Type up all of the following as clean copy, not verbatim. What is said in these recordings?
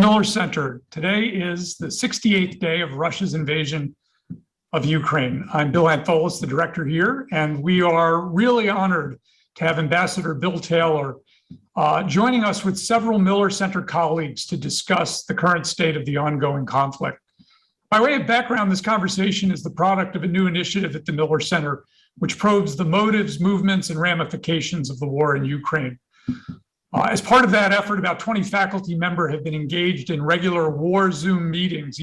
Miller Center. Today is the 68th day of Russia's invasion of Ukraine. I'm Bill Antholis, the director here, and we are really honored to have Ambassador Bill Taylor joining us with several Miller Center colleagues to discuss the current state of the ongoing conflict. By way of background, this conversation is the product of a new initiative at the Miller Center, which probes the motives, movements, and ramifications of the war in Ukraine. As part of that effort, about 20 faculty members have been engaged in regular war Zoom meetings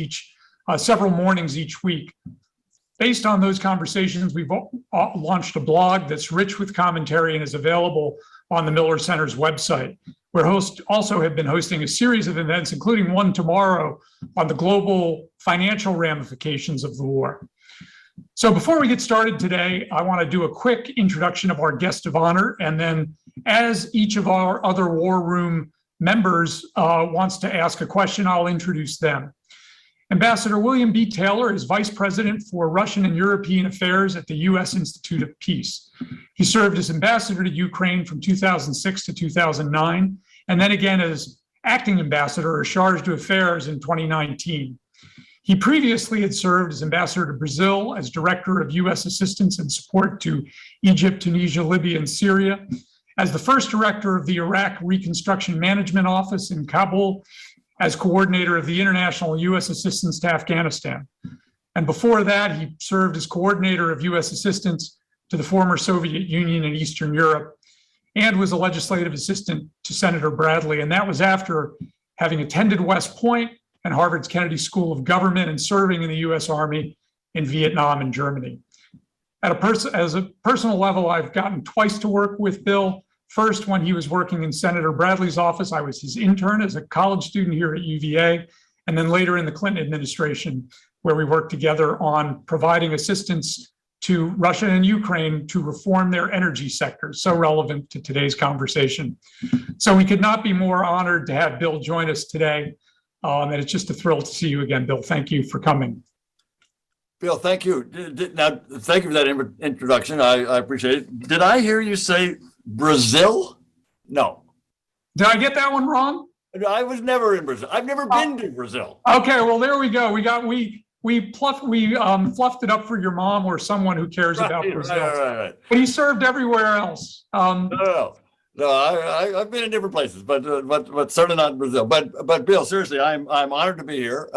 several mornings each week. Based on those conversations, we've launched a blog that's rich with commentary and is available on the Miller Center's website. We're also have been hosting a series of events, including one tomorrow on the global financial ramifications of the war. So before we get started today, I want to do a quick introduction of our guest of honor, and then as each of our other War Room members wants to ask a question, I'll introduce them. Ambassador William B. Taylor is Vice President for Russian and European Affairs at the U.S. Institute of Peace. He served as ambassador to Ukraine from 2006 to 2009, and then again as acting ambassador or charge d'affaires in 2019. He previously had served as ambassador to Brazil, as director of U.S. assistance and support to Egypt, Tunisia, Libya, and Syria, as the first director of the Iraq Reconstruction Management Office in Kabul, as coordinator of the international U.S. assistance to Afghanistan. And before that, he served as coordinator of U.S. assistance to the former Soviet Union and Eastern Europe, and was a legislative assistant to Senator Bradley. And that was after having attended West Point and Harvard's Kennedy School of Government and serving in the U.S. Army in Vietnam and Germany. As a personal level, I've gotten twice to work with Bill. First, when he was working in Senator Bradley's office, I was his intern as a college student here at UVA, and then later in the Clinton administration, where we worked together on providing assistance to Russia and Ukraine to reform their energy sector, so relevant to today's conversation. So we could not be more honored to have Bill join us today, and it's just a thrill to see you again, Bill. Thank you for coming. Bill, thank you. Now, thank you for that introduction. I appreciate it. Did I hear you say Brazil? No. Did I get that one wrong? I was never in Brazil. I've never been to Brazil. Okay, well there we go. We fluffed it up for your mom or someone who cares about Brazil. Right. But he served everywhere else. No, I've been in different places, but certainly not in Brazil. But Bill, seriously, I'm honored to be here.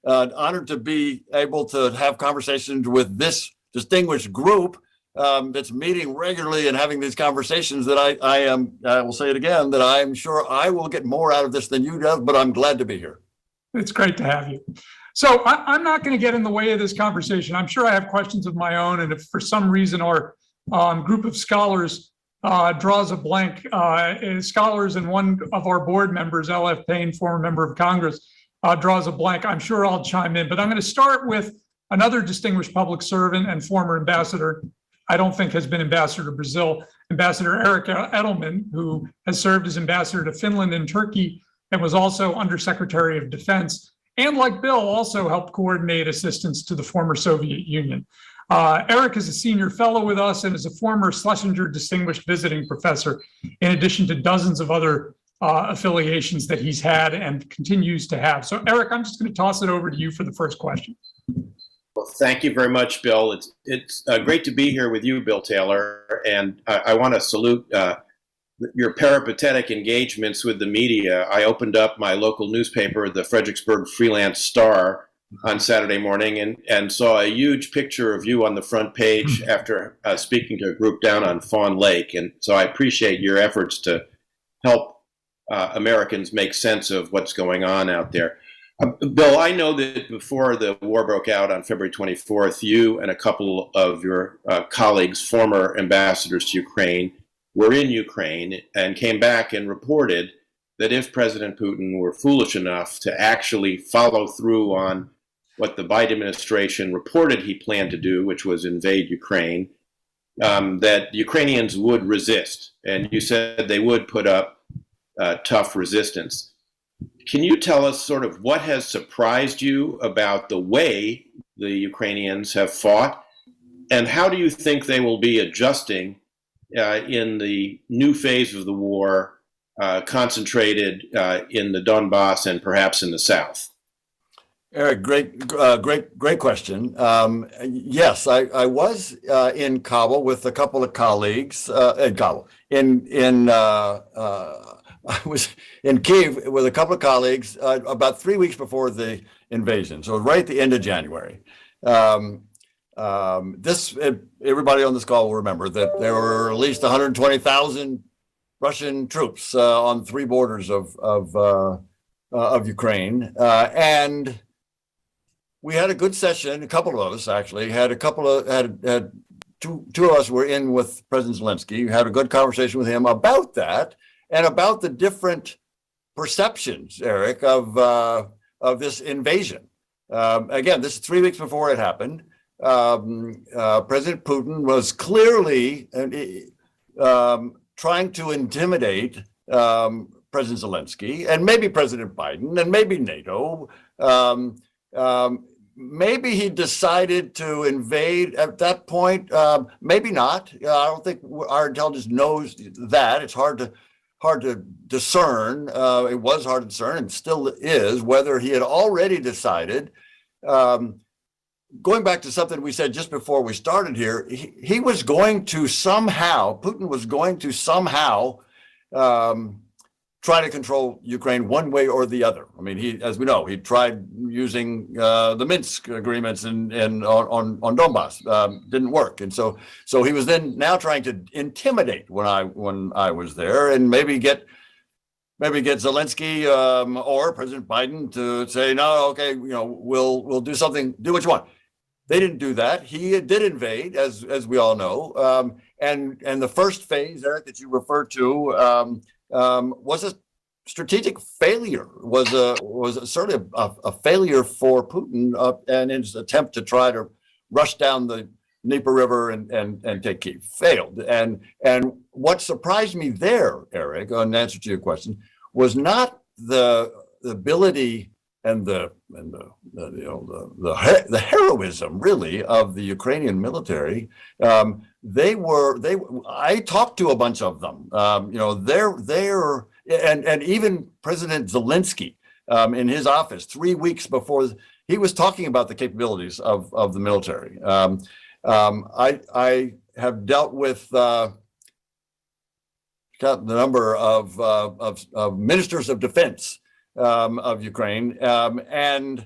Honored to be able to have conversations with this distinguished group that's meeting regularly and having these conversations that I will say it again, that I'm sure I will get more out of this than you do, but I'm glad to be here. It's great to have you. So I'm not going to get in the way of this conversation. I'm sure I have questions of my own, and if for some reason our group of scholars draws a blank, scholars and one of our board members, L.F. Payne, former member of Congress, draws a blank, I'm sure I'll chime in. But I'm going to start with another distinguished public servant and former ambassador, I don't think has been ambassador to Brazil, Ambassador Eric Edelman, who has served as ambassador to Finland and Turkey and was also Undersecretary of Defense, and like Bill, also helped coordinate assistance to the former Soviet Union. Eric is a senior fellow with us and is a former Schlesinger Distinguished Visiting Professor, in addition to dozens of other affiliations that he's had and continues to have. So Eric, I'm just going to toss it over to you for the first question. Well, thank you very much, Bill. It's great to be here with you, Bill Taylor, and I want to salute your peripatetic engagements with the media. I opened up my local newspaper, the Fredericksburg Freelance Star, on Saturday morning and saw a huge picture of you on the front page after speaking to a group down on Fawn Lake. And so I appreciate your efforts to help Americans make sense of what's going on out there. Bill, I know that before the war broke out on February 24th, you and a couple of your colleagues, former ambassadors to Ukraine, were in Ukraine and came back and reported that if President Putin were foolish enough to actually follow through on what the Biden administration reported he planned to do, which was invade Ukraine, that Ukrainians would resist. And you said they would put up tough resistance. Can you tell us sort of what has surprised you about the way the Ukrainians have fought, and how do you think they will be adjusting in the new phase of the war concentrated in the Donbass and perhaps in the south? Eric, great question. Yes, I was in Kabul with a couple of colleagues in Kabul. I was in Kyiv with a couple of colleagues about 3 weeks before the invasion, so right at the end of January. Everybody on this call will remember that there were at least 120,000 Russian troops on 3 borders of Ukraine, and we had a good session. A couple of us actually had two of us were in with President Zelensky. We had a good conversation with him about that and about the different perceptions, Eric, of this invasion. Again, this is 3 weeks before it happened. President Putin was clearly trying to intimidate President Zelensky and maybe President Biden and maybe NATO. Maybe he decided to invade at that point. Maybe not. I don't think our intelligence knows that. It's hard to discern. It was hard to discern and still is whether he had already decided. Going back to something we said just before we started here, he was going to somehow, Putin was going to somehow try to control Ukraine one way or the other. I mean, as we know, he tried using the Minsk agreements and on Donbass, didn't work, and so he was then now trying to intimidate when I was there, and maybe get Zelensky or President Biden to say, no, okay, we'll do something, do what you want. They didn't do that. He did invade, as we all know, and the first phase, Eric, that you referred to. Was a strategic failure, was certainly a failure for Putin and his attempt to try to rush down the Dnieper River and take Kyiv. Failed. And what surprised me there, Eric, on answer to your question, was not the ability and the heroism really of the Ukrainian military. I talked to a bunch of them. And even President Zelensky in his office 3 weeks before, he was talking about the capabilities of the military. I have dealt with the number of ministers of defense of Ukraine, and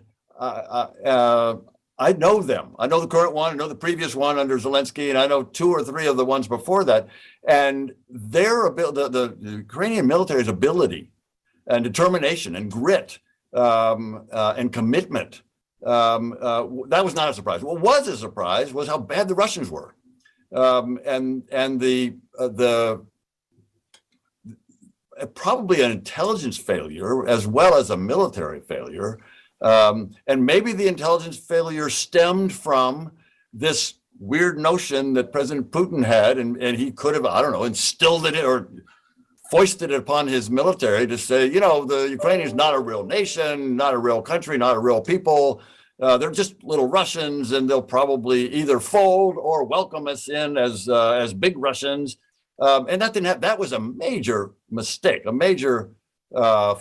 I know them. I know the current one, I know the previous one under Zelensky, and I know 2 or 3 of the ones before that. And their ability, the Ukrainian military's ability and determination and grit and commitment, that was not a surprise. What was a surprise was how bad the Russians were, and the probably an intelligence failure as well as a military failure. And maybe the intelligence failure stemmed from this weird notion that President Putin had, and he could have, I don't know, instilled it or foisted it upon his military to say, the Ukrainians not a real nation, not a real country, not a real people. They're just little Russians, and they'll probably either fold or welcome us in as big Russians. And that didn't happen. That was a major mistake, a major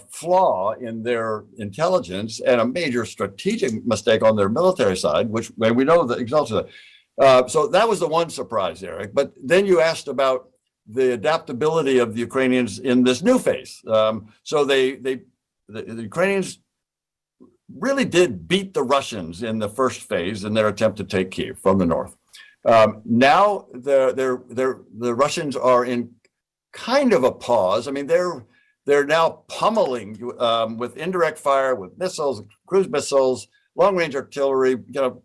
flaw in their intelligence, and a major strategic mistake on their military side, which we know the results of that. So that was the one surprise, Eric. But then you asked about the adaptability of the Ukrainians in this new phase. So the Ukrainians really did beat the Russians in the first phase in their attempt to take Kyiv from the north. Now the Russians are in kind of a pause. I mean, they're now pummeling with indirect fire, with missiles, cruise missiles, long-range artillery,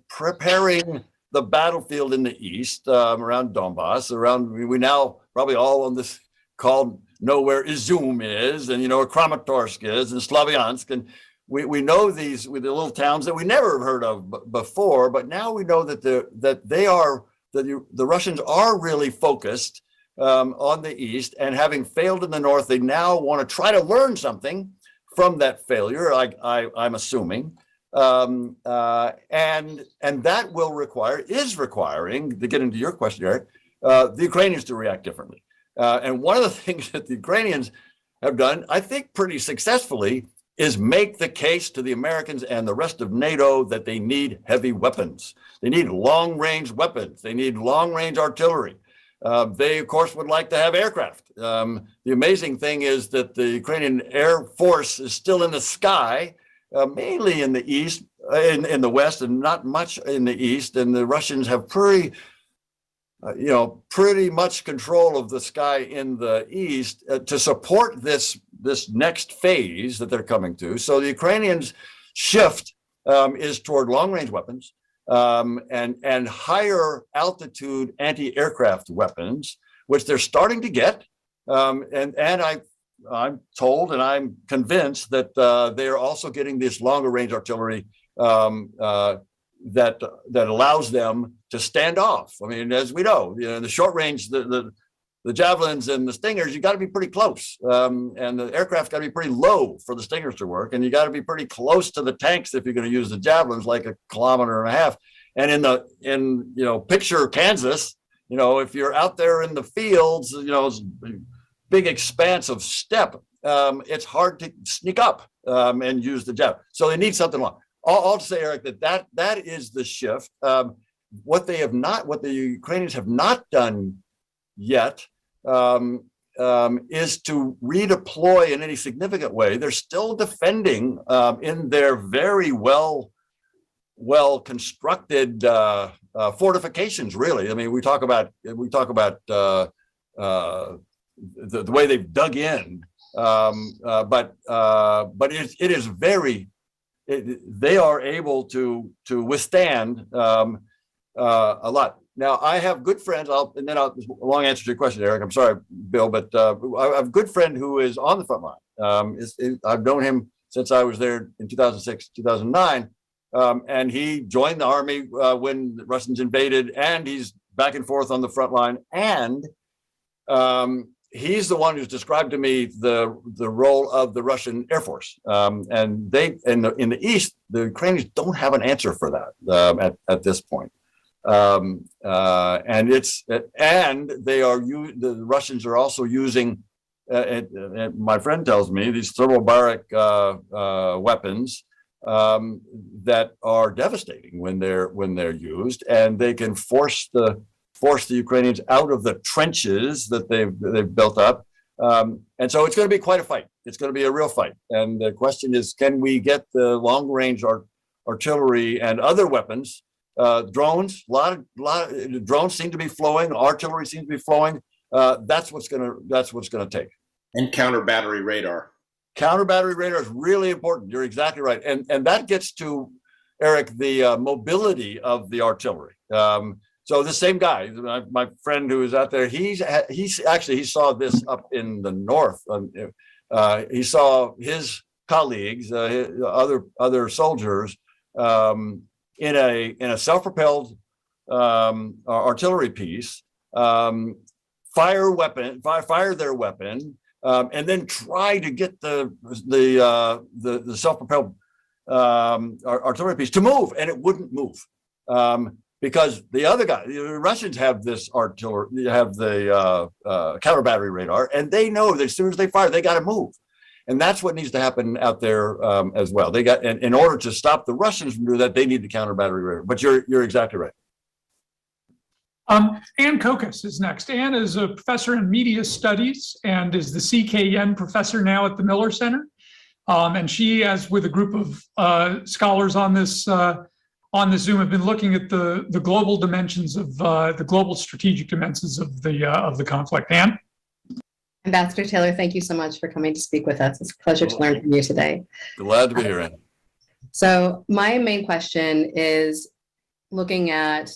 preparing the battlefield in the east around Donbass. We now probably all on this call know where Izum is, and where Kramatorsk is, and Slavyansk, and we know these with the little towns that we never heard of before. But now we know that the Russians are really focused on the east, and having failed in the north, they now want to try to learn something from that failure. I'm assuming, and that is requiring, to get into your question, Eric, the Ukrainians to react differently. And one of the things that the Ukrainians have done, I think pretty successfully, is make the case to the Americans and the rest of NATO that they need heavy weapons. They need long-range weapons. They need long-range artillery. They, of course, would like to have aircraft. The amazing thing is that the Ukrainian Air Force is still in the sky, mainly in the east, in the west, and not much in the east. And the Russians have pretty much control of the sky in the east to support this next phase that they're coming to. So the Ukrainians' shift is toward long-range weapons and higher altitude anti-aircraft weapons, which they're starting to get. I'm told and I'm convinced that they are also getting this longer range artillery that allows them to stand off. I mean, as we know, the short range, the javelins and the stingers, you got to be pretty close, and the aircraft got to be pretty low for the stingers to work, and you got to be pretty close to the tanks if you're going to use the javelins, like 1.5 kilometers. And in picture Kansas, if you're out there in the fields, big expanse of steppe, it's hard to sneak up and use the javelin. So they need something long. All to say, Eric, that is the shift. What the Ukrainians have not done yet is to redeploy in any significant way. They're still defending in their very well constructed fortifications. Really, I mean, we talk about the way they've dug in, but it is very. They are able to withstand a lot. Now, I have good friends, long answer to your question, Eric. I'm sorry, Bill, but I have a good friend who is on the front line. I've known him since I was there in 2006, 2009, and he joined the army when the Russians invaded, and he's back and forth on the front line. And he's the one who's described to me the role of the Russian Air Force. And they in the East, the Ukrainians don't have an answer for that at this point. And the Russians are also using, my friend tells me, these thermobaric weapons that are devastating when they're used, and they can force the Ukrainians out of the trenches that they've built up. And so it's going to be quite a fight. It's going to be a real fight. And the question is, can we get the long range artillery and other weapons, drones, a lot of drones seem to be flowing, artillery seems to be flowing. That's what's going to take. And counter battery radar. Counter battery radar is really important. You're exactly right. And that gets to, Eric, the mobility of the artillery. So the same guy, my friend who is out there, he saw this up in the north. He saw his colleagues, other soldiers, in a self-propelled artillery piece, fire their weapon, and then try to get the self-propelled artillery piece to move, and it wouldn't move. Because the other guy, the Russians have this artillery, they have the counter battery radar, and they know that as soon as they fire, they got to move, and that's what needs to happen out there as well. They got, and in order to stop the Russians from doing that, they need the counter battery radar. But you're exactly right. Ann Kokas is next. Ann is a professor in media studies and is the CKN professor now at the Miller Center, and she, as with a group of scholars on this Zoom, have been looking at the global dimensions of the global strategic dimensions of the conflict. Ann? Ambassador Taylor, thank you so much for coming to speak with us. It's a pleasure to learn from you today. Glad to be here, Ann. So my main question is looking at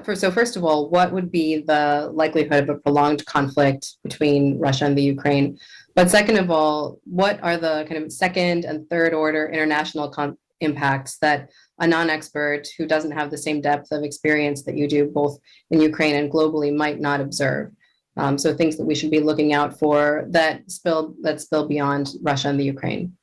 first of all, what would be the likelihood of a prolonged conflict between Russia and the Ukraine? But second of all, what are the kind of second and third order international impacts that a non-expert who doesn't have the same depth of experience that you do, both in Ukraine and globally, might not observe? So things that we should be looking out for that spill beyond Russia and the Ukraine.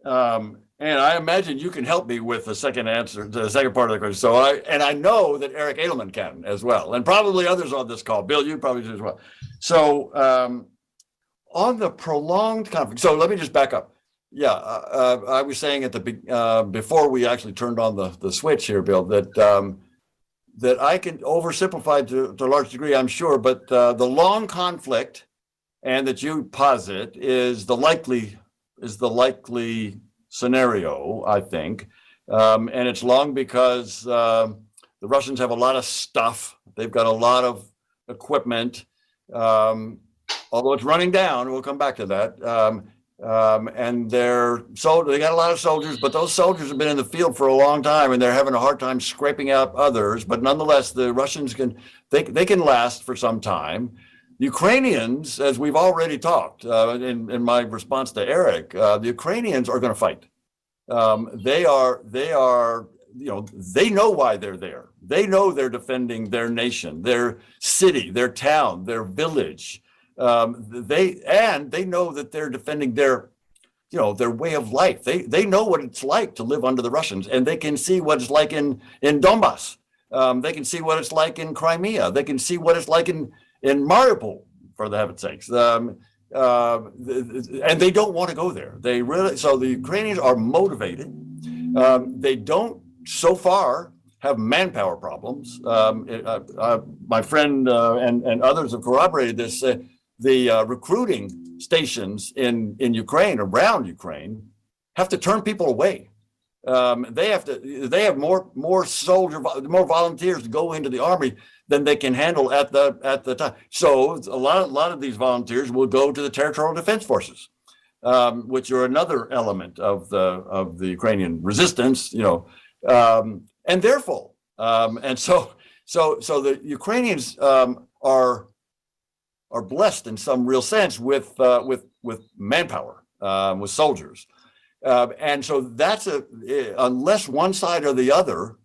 And I imagine you can help me with the second answer, the second part of the question. So I know that Eric Edelman can as well, and probably others on this call. Bill, you probably do as well. So on the prolonged conflict, so let me just back up. Yeah, I was saying at the before we actually turned on the switch here, Bill, that I can oversimplify to a large degree, I'm sure, but the long conflict, and that you posit, is the likely scenario, I think, and it's long because the Russians have a lot of stuff. They've got a lot of equipment, although it's running down. We'll come back to that. And they got a lot of soldiers, but those soldiers have been in the field for a long time, and they're having a hard time scraping out others. But nonetheless, the Russians can last for some time. Ukrainians, as we've already talked in my response to Eric, the Ukrainians are going to fight. They know why they're there. They know they're defending their nation, their city, their town, their village. They know that they're defending their way of life. They know what it's like to live under the Russians, and they can see what it's like in Donbass. They can see what it's like in Crimea. They can see what it's like in Mariupol, for the heaven's sakes. And they don't want to go there. So the Ukrainians are motivated. They don't, so far, have manpower problems. My friend and others have corroborated this. The recruiting stations in Ukraine, around Ukraine, have to turn people away. They have more volunteers to go into the army than they can handle at the time. So a lot of these volunteers will go to the territorial defense forces, which are another element of the Ukrainian resistance. And they're full. And so the Ukrainians are blessed in some real sense with manpower, with soldiers. And so that's unless one side or the other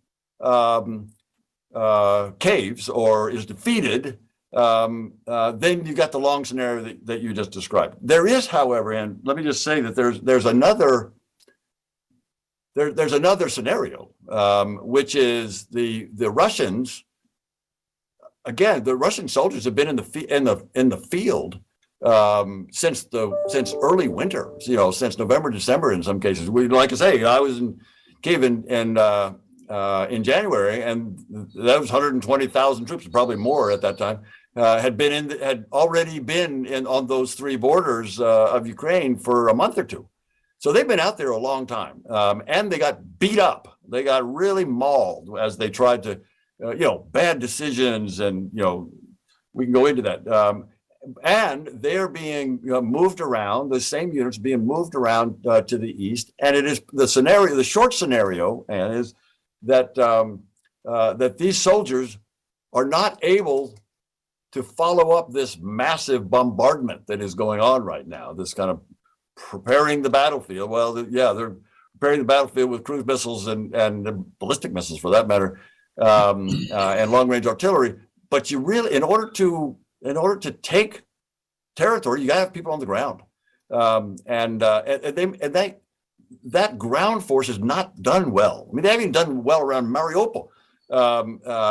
caves or is defeated, then you got the long scenario that you just described. There is, however, and let me just say that there's another scenario, which is the Russians. Again, the Russian soldiers have been in the field since early winter. Since November, December in some cases. Like I say, I was in Kiev in January, and that was 120,000 troops, probably more at that time, had already been on those three borders of Ukraine for a month or two. So they've been out there a long time, and they got beat up. They got really mauled as they tried to, bad decisions, and we can go into that. And they're being moved around. The same units being moved around to the east, and it is the scenario. The short scenario, and is that that these soldiers are not able to follow up this massive bombardment that is going on right now. This kind of preparing the battlefield. Well, they're preparing the battlefield with cruise missiles and ballistic missiles, for that matter, and long-range artillery. But you really, in order to take territory, you got to have people on the ground, that ground force has not done well. I mean, they haven't done well around Mariupol.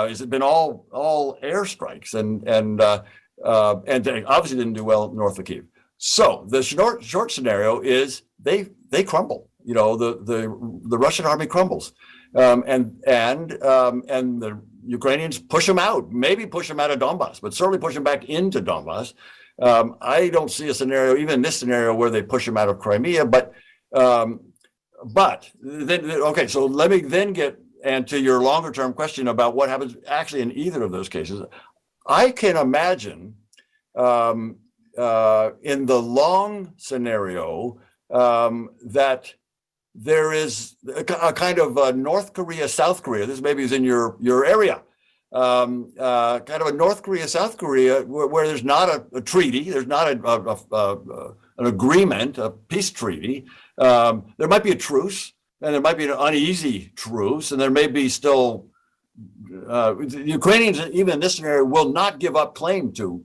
It's been all airstrikes, and they obviously didn't do well north of Kyiv. So the short scenario is they crumble. The Russian army crumbles, and the Ukrainians push them out. Maybe push them out of Donbass, but certainly push them back into Donbass. I don't see a scenario, even in this scenario, where they push them out of Crimea. But then, okay. So let me then get to your longer term question about what happens actually in either of those cases. I can imagine in the long scenario that there is a kind of a North Korea, South Korea. This maybe is in your area. Kind of a North Korea, South Korea, where there's not a treaty, there's not an agreement, a peace treaty. There might be a truce, and there might be an uneasy truce, and there may be still the Ukrainians, even in this scenario, will not give up claim to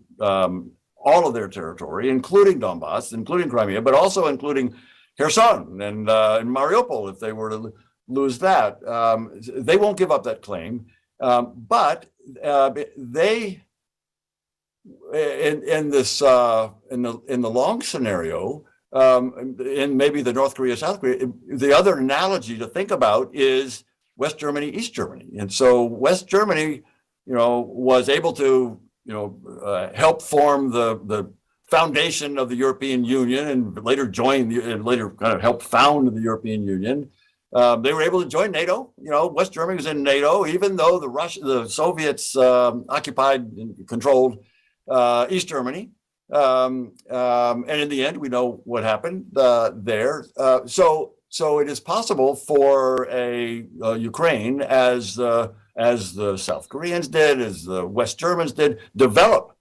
all of their territory, including Donbass, including Crimea, but also including Kherson and Mariupol if they were to lose that. They won't give up that claim, but they in the long scenario, in maybe the North Korea, South Korea, the other analogy to think about is West Germany, East Germany. And so West Germany, was able to, help form the foundation of the European Union and later later kind of helped found the European Union. They were able to join NATO. West Germany was in NATO, even though the Soviets occupied and controlled East Germany. And in the end, we know what happened there. So it is possible for a Ukraine, as the South Koreans did, as the West Germans did, develop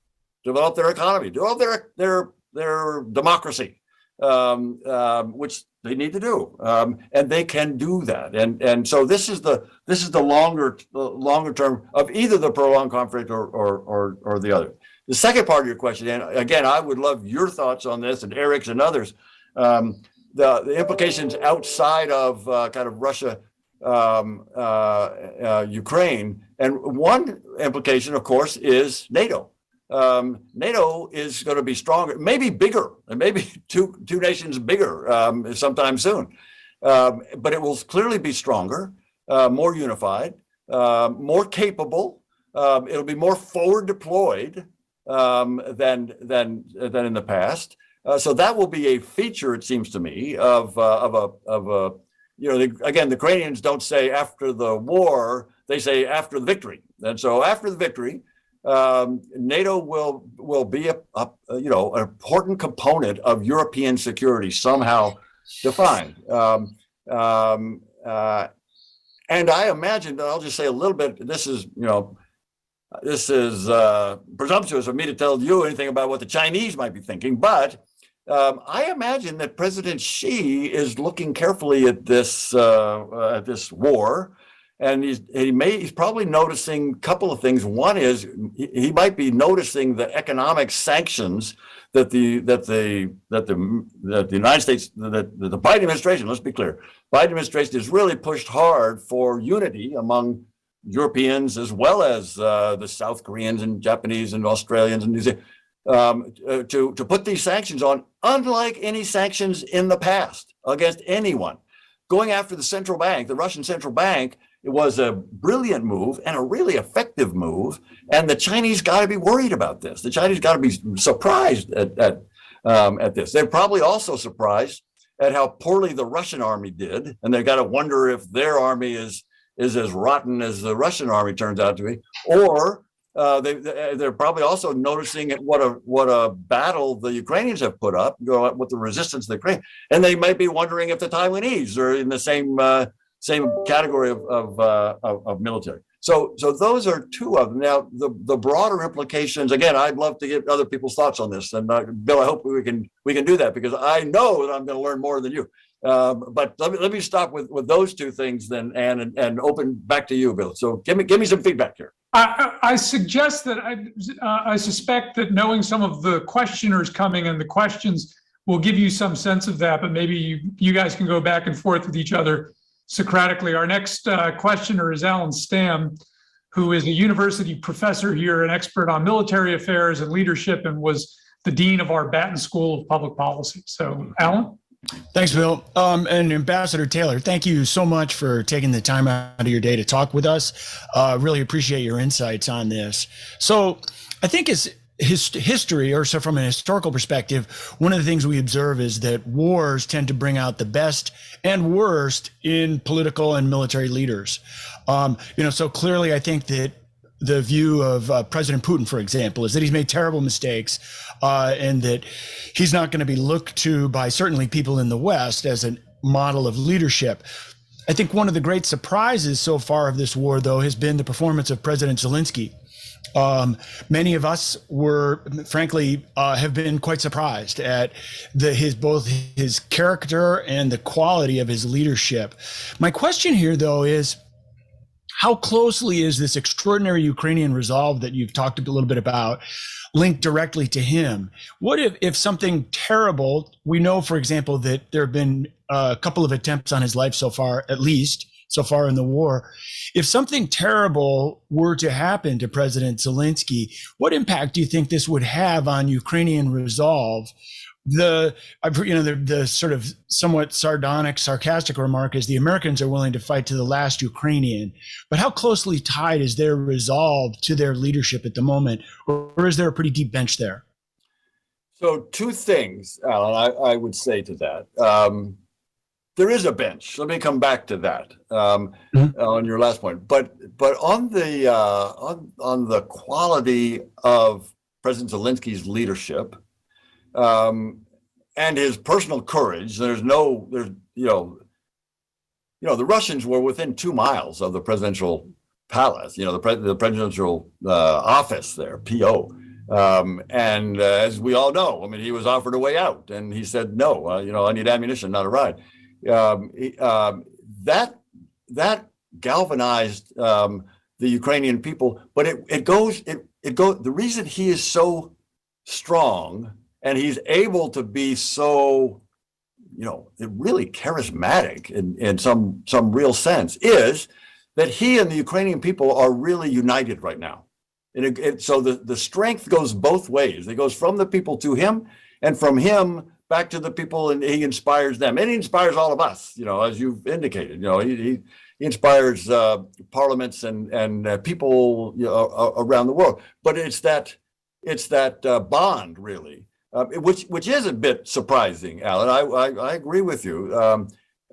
their economy, develop their democracy, which they need to do, and they can do that. And so this is the longer term of either the prolonged conflict or the other. The second part of your question, and again, I would love your thoughts on this, and Eric's and others. The implications outside of kind of Russia, Ukraine, and one implication, of course, is NATO. NATO is going to be stronger, maybe bigger, and maybe two nations bigger sometime soon. But it will clearly be stronger, more unified, more capable. It'll be more forward deployed than in the past. So that will be a feature, it seems to me, of a again, the Ukrainians don't say after the war, they say after the victory. And so after the victory, NATO will be an important component of European security, somehow defined. And I imagine, I'll just say a little bit, this is presumptuous of me to tell you anything about what the Chinese might be thinking, but I imagine that President Xi is looking carefully at this war, and he's probably noticing a couple of things. One is he might be noticing the economic sanctions that the United States, that the Biden administration, let's be clear, Biden administration has really pushed hard for unity among Europeans as well as the South Koreans and Japanese and Australians and New Zealand. To put these sanctions on, unlike any sanctions in the past against anyone. Going after the central bank, the Russian central bank, it was a brilliant move and a really effective move. And the Chinese got to be worried about this. The Chinese got to be surprised at this. They're probably also surprised at how poorly the Russian army did. And they've got to wonder if their army is as rotten as the Russian army turns out to be, or they're probably also noticing what a battle the Ukrainians have put up, with the resistance of the Ukraine, and they might be wondering if the Taiwanese are in the same category of military. So those are two of them. Now the broader implications. Again, I'd love to get other people's thoughts on this, and Bill, I hope we can do that, because I know that I'm going to learn more than you. But let me stop with those two things then, Anne, and open back to you, Bill. So give me some feedback here. I suggest that I suspect that knowing some of the questioners coming and the questions will give you some sense of that, but maybe you guys can go back and forth with each other Socratically. Our next questioner is Alan Stamm, who is a university professor here, an expert on military affairs and leadership, and was the dean of our Batten School of Public Policy. So, Alan? Thanks, Bill. And Ambassador Taylor, thank you so much for taking the time out of your day to talk with us. Really appreciate your insights on this. So I think it's history, or so from an historical perspective, one of the things we observe is that wars tend to bring out the best and worst in political and military leaders. So clearly I think that the view of President Putin, for example, is that he's made terrible mistakes, and that he's not going to be looked to by certainly people in the West as a model of leadership. I think one of the great surprises so far of this war, though, has been the performance of President Zelensky. Many of us frankly, have been quite surprised at both his character and the quality of his leadership. My question here, though, is, how closely is this extraordinary Ukrainian resolve that you've talked a little bit about linked directly to him. What if something terrible, we know, for example, that there have been a couple of attempts on his life so far, at least so far in the war. If something terrible were to happen to President Zelensky, what impact do you think this would have on Ukrainian resolve? The sort of somewhat sardonic, sarcastic remark is the Americans are willing to fight to the last Ukrainian. But how closely tied is their resolve to their leadership at the moment? Or is there a pretty deep bench there? So two things, Alan, I would say to that. There is a bench. Let me come back to that on your last point. But on the on the quality of President Zelensky's leadership and his personal courage, the Russians were within 2 miles of the presidential palace, the presidential office there, PO. And as we all know, I mean, he was offered a way out, and he said no. I need ammunition, not a ride. That galvanized the Ukrainian people, but it goes. The reason he is so strong and he's able to be so, really charismatic in some real sense is that he and the Ukrainian people are really united right now. And so the strength goes both ways. It goes from the people to him, and from him back to the people, and he inspires them, and he inspires all of us. As you've indicated, he inspires parliaments and people around the world. But it's that bond really, which is a bit surprising, Alan. I agree with you.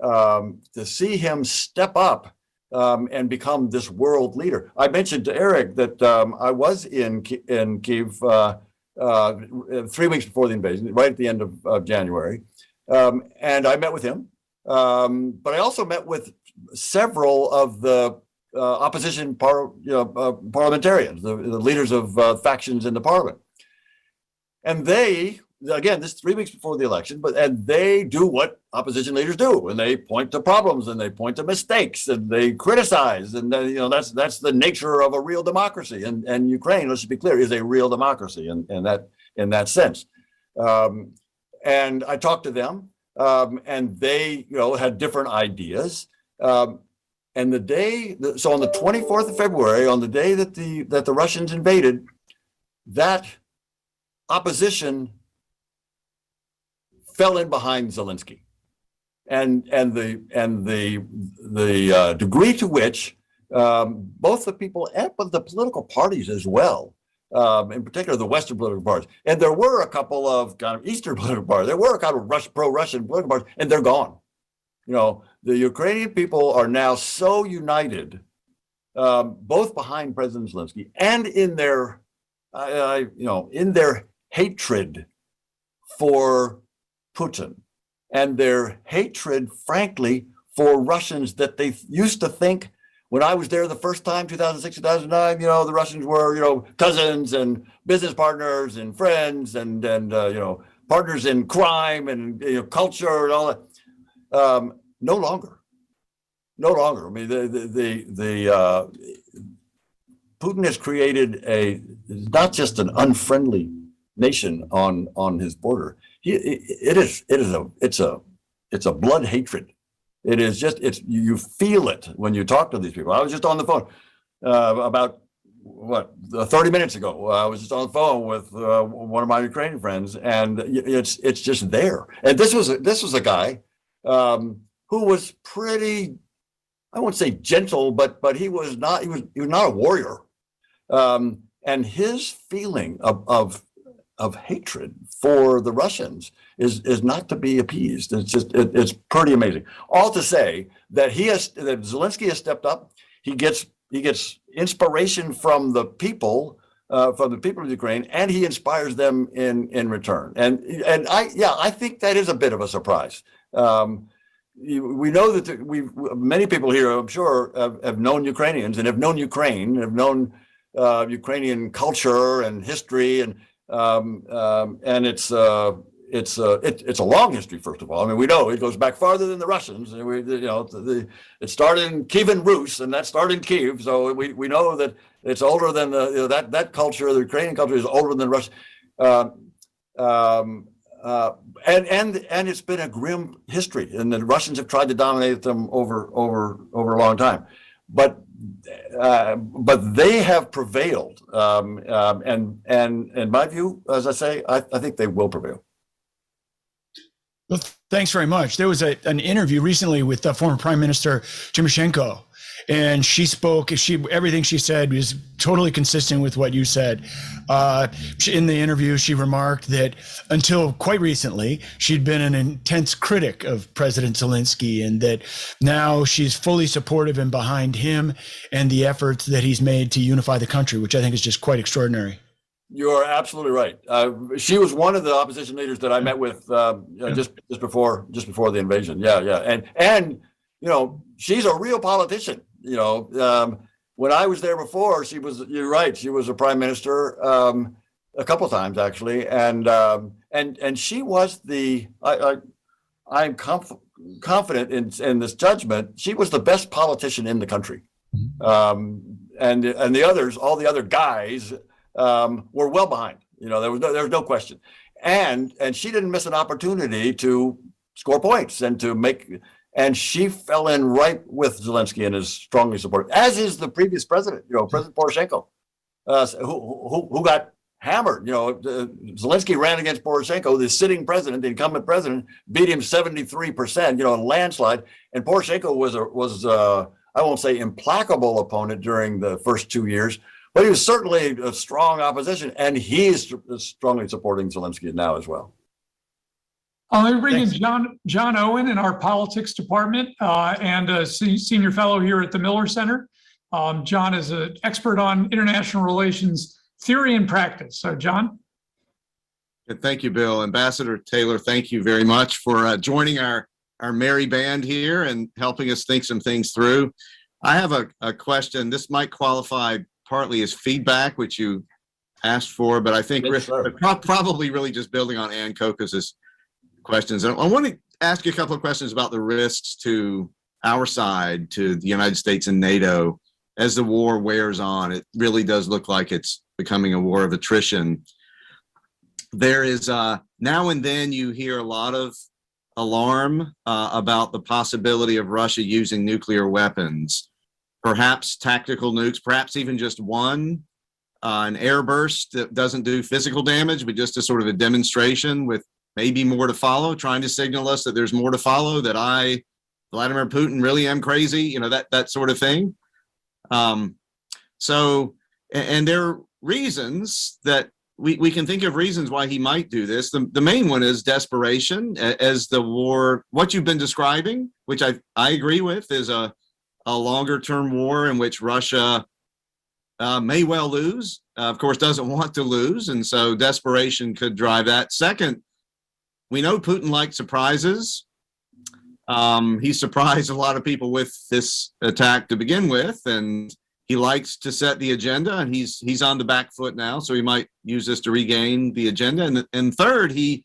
To see him step up and become this world leader. I mentioned to Eric that I was in Kyiv 3 weeks before the invasion, right at the end of January, and I met with him. But I also met with several of the opposition parliamentarians, the leaders of factions in the parliament, and they. Again, this is 3 weeks before the election, and they do what opposition leaders do, and they point to problems, and they point to mistakes, and they criticize, and that's the nature of a real democracy. And Ukraine, let's be clear, is a real democracy in that sense. And I talked to them, and they had different ideas. And so on the 24th of February, on the day that the Russians invaded, that opposition fell in behind Zelensky, and the degree to which both the people and the political parties as well, in particular the Western political parties, and there were a couple of kind of Eastern political parties, there were a kind of pro-Russian political parties, and they're gone. The Ukrainian people are now so united, both behind President Zelensky and in their hatred for Putin, and their hatred, frankly, for Russians that they used to think, when I was there the first time, 2006, 2009, the Russians were, cousins and business partners and friends and partners in crime and culture and all that. No longer. I mean, Putin has created not just an unfriendly nation on his border. It's a blood hatred. It is just, you feel it when you talk to these people. I was just on the phone about 30 minutes ago. I was just on the phone with one of my Ukrainian friends, and it's just there. And this was a guy who was pretty, I won't say gentle, but he was not a warrior. And his feeling of hatred for the Russians is not to be appeased. It's pretty amazing. All to say that that Zelensky has stepped up. He gets inspiration from the people of Ukraine, and he inspires them in return. And I think that is a bit of a surprise. We know that many people here, I'm sure, have known Ukrainians and have known Ukraine, have known Ukrainian culture and history, and it's it's a long history. First of all, I mean, we know it goes back farther than the Russians. And it started in Kievan Rus, and that started in Kiev. So we know that it's older than that culture. The Ukrainian culture is older than Russia. And it's been a grim history, and the Russians have tried to dominate them over a long time, but they have prevailed. And in my view, as I say, I think they will prevail. Well, thanks very much. There was an interview recently with the former Prime Minister Tymoshenko, and she spoke. Everything she said was totally consistent with what you said. In the interview, she remarked that until quite recently, she'd been an intense critic of President Zelensky, and that now she's fully supportive and behind him and the efforts that he's made to unify the country, which I think is just quite extraordinary. You're absolutely right. She was one of the opposition leaders that I met with just before the invasion. Yeah. And she's a real politician. When I was there before, you're right, she was a prime minister a couple of times actually, and she was I'm confident in this judgment. She was the best politician in the country, and the others, all the other guys, were well behind. There was no question, and she didn't miss an opportunity to score points and to make. And she fell in right with Zelensky and is strongly supported, as is the previous president, President Poroshenko, who got hammered. Zelensky ran against Poroshenko, the sitting president, the incumbent president, beat him 73%, in landslide. And Poroshenko was I won't say implacable opponent during the first 2 years, but he was certainly a strong opposition, and he is strongly supporting Zelensky now as well. Let me bring in John Owen in our politics department and a senior fellow here at the Miller Center. John is an expert on international relations theory and practice. So, John. Thank you, Bill. Ambassador Taylor, thank you very much for joining our merry band here and helping us think some things through. I have a question. This might qualify partly as feedback, which you asked for, but I think probably really just building on Ann Kokos's questions. I want to ask you a couple of questions about the risks to our side, to the United States and NATO, as the war wears on. It really does look like it's becoming a war of attrition. There is now and then you hear a lot of alarm about the possibility of Russia using nuclear weapons, perhaps tactical nukes, perhaps even just one, an airburst that doesn't do physical damage, but just a sort of a demonstration with maybe more to follow, trying to signal us that there's more to follow, that I, Vladimir Putin, really am crazy, that sort of thing. And there are reasons that we can think of reasons why he might do this. The main one is desperation, as the war, what you've been describing, which I agree with, is a longer term war in which Russia may well lose, of course, doesn't want to lose. And so desperation could drive that. Second, we know Putin likes surprises. He surprised a lot of people with this attack to begin with, and he likes to set the agenda, and he's on the back foot now, so he might use this to regain the agenda. And third, it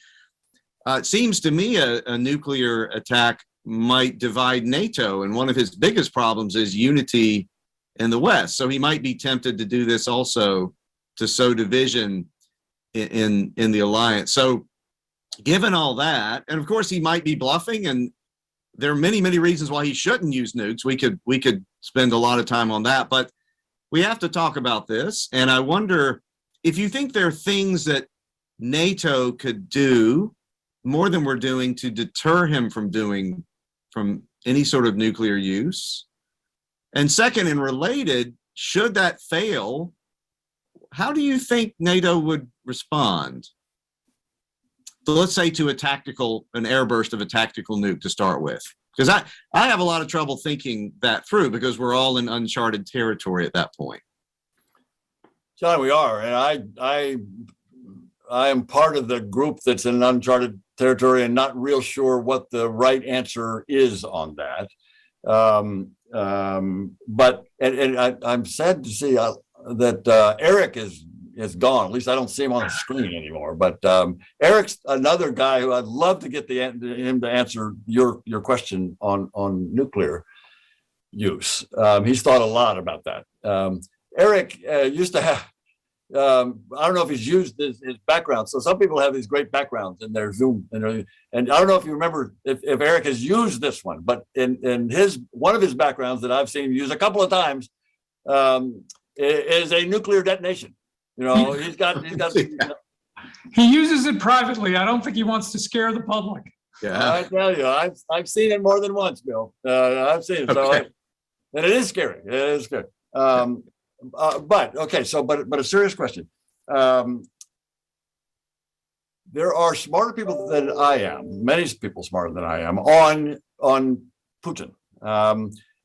seems to me a nuclear attack might divide NATO, and one of his biggest problems is unity in the West. So he might be tempted to do this also to sow division in the alliance. So given all that, and of course he might be bluffing, and there are many, many reasons why he shouldn't use nukes. We could spend a lot of time on that, but we have to talk about this. And I wonder if you think there are things that NATO could do more than we're doing to deter him from any sort of nuclear use. And second, and related, should that fail, how do you think NATO would respond? So let's say to an airburst of a tactical nuke to start with, because I have a lot of trouble thinking that through, because we're all in uncharted territory at that point. John, we are, and I am part of the group that's in uncharted territory and not real sure what the right answer is on that. But I'm sad to see that Eric is is gone. At least I don't see him on the screen anymore. But Eric's another guy who I'd love to get him to answer your question on nuclear use. He's thought a lot about that. Eric used to have, I don't know if he's used his background. So some people have these great backgrounds in their Zoom, and I don't know if you remember if Eric has used this one, but in one of his backgrounds that I've seen him use a couple of times is a nuclear detonation. He's got. He uses it privately. I don't think he wants to scare the public. Yeah. I tell you, I've seen it more than once, Bill. I've seen it, Okay. and it is scary. It is scary. But a serious question. There are smarter people than I am, many people smarter than I am, on Putin.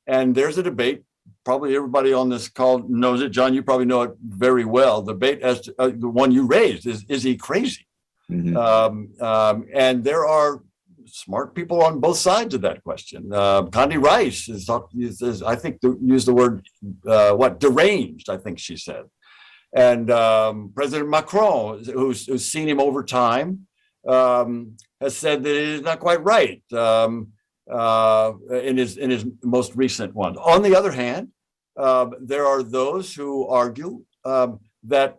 And there's a debate. Probably everybody on this call knows it. John, you probably know it very well. The debate as to, the one you raised is he crazy? Mhm. And there are smart people on both sides of that question. Condi Rice is I think, used the word deranged, I think she said. And President Macron, who's seen him over time, has said that it is not quite right in his most recent one. On the other hand, there are those who argue that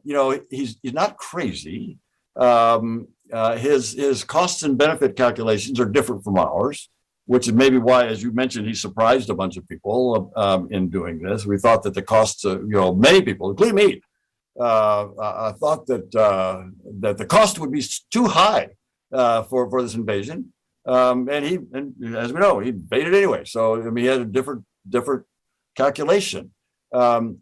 he's not crazy. His costs and benefit calculations are different from ours, which is maybe why, as you mentioned, he surprised a bunch of people in doing this. We thought that the costs, many people, including me, I thought that the cost would be too high for this invasion, and as we know, he invaded anyway. So he had a different calculation, but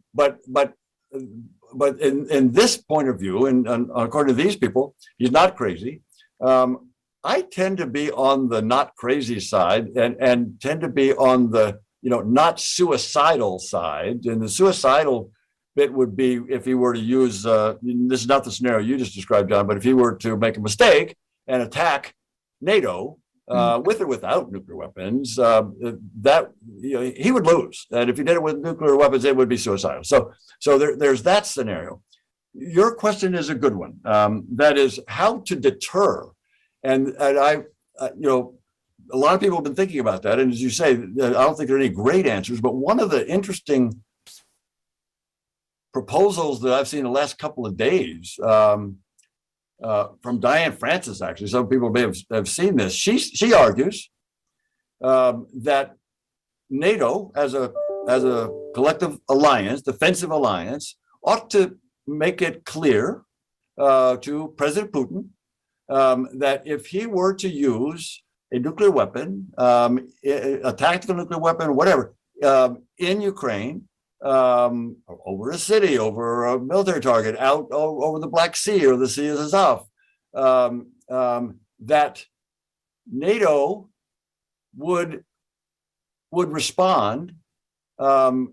in this point of view, and according to these people, he's not crazy. I tend to be on the not crazy side, and tend to be on the not suicidal side. And the suicidal bit would be if he were to use this is not the scenario you just described, John, but if he were to make a mistake and attack NATO with or without nuclear weapons, that he would lose. And if he did it with nuclear weapons, it would be suicidal. So there's that scenario. Your question is a good one. That is how to deter. And I a lot of people have been thinking about that. And as you say, I don't think there are any great answers, but one of the interesting proposals that I've seen the last couple of days from Diane Francis, actually, some people may have seen this. She argues that NATO, as a collective alliance, defensive alliance, ought to make it clear to President Putin that if he were to use a nuclear weapon, a tactical nuclear weapon, whatever, in Ukraine, over a city, over a military target, out over the Black Sea or the Sea of Azov, that NATO would respond and